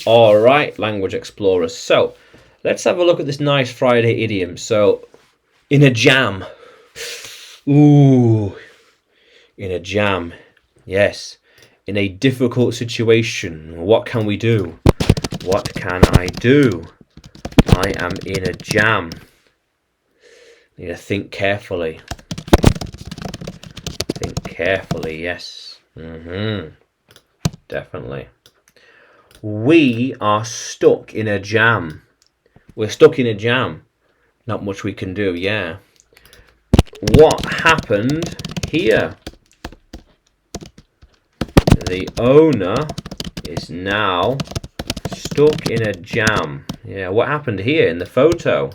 All right, language explorers. So let's have a look at this nice Friday idiom. So, in a jam. Ooh, in a jam. Yes, in a difficult situation. What can we do? What can I do? I am in a jam. Need to think carefully. Think carefully, yes. Definitely. We are stuck in a jam. We're stuck in a jam. Not much we can do, yeah. What happened here? The owner is now stuck in a jam. Yeah, what happened here in the photo?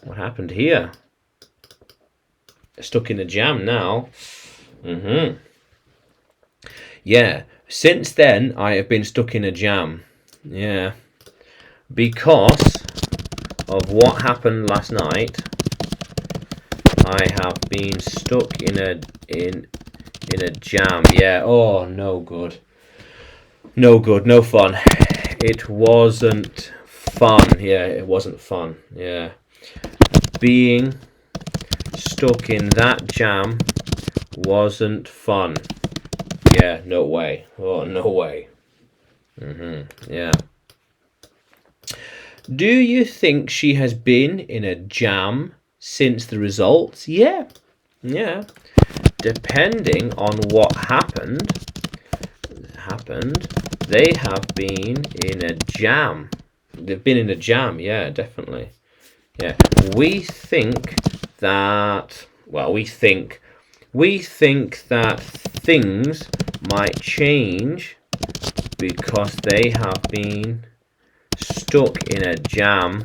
What happened here? Stuck in a jam now. Yeah, since then I have been stuck in a jam. Yeah, because of what happened last night, I have been stuck in a jam. Yeah. Oh, no good. No good. No fun. It wasn't fun. Yeah, it wasn't fun. Yeah. Being stuck in that jam wasn't fun. Yeah, no way. Oh, no way. Yeah. Do you think she has been in a jam since the results? Yeah. Yeah. Depending on what happened, they have been in a jam. They've been in a jam, yeah, definitely. Yeah. We think that things might change because they have been stuck in a jam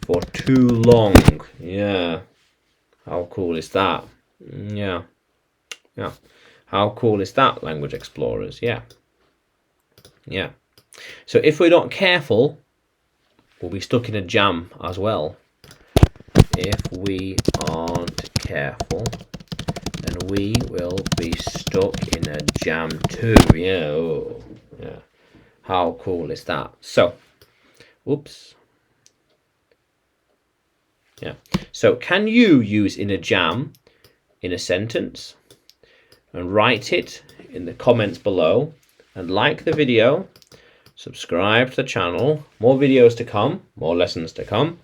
for too long. Yeah. How cool is that? Yeah. Yeah. How cool is that, language explorers? Yeah. Yeah. So if we're not careful, we'll be stuck in a jam as well. If we aren't careful, then we will be stuck in a jam too. Yeah. Oh, yeah. How cool is that? So, oops. Yeah. So can you use in a jam in a sentence? And write it in the comments below, and like the video, subscribe to the channel. More videos to come, more lessons to come.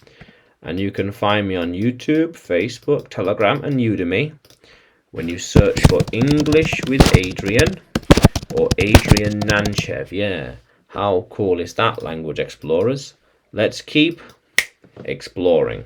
And you can find me on YouTube, Facebook, Telegram and Udemy when you search for English with Adrian or Adrian Nanchev. Yeah, how cool is that, language explorers? Let's keep exploring.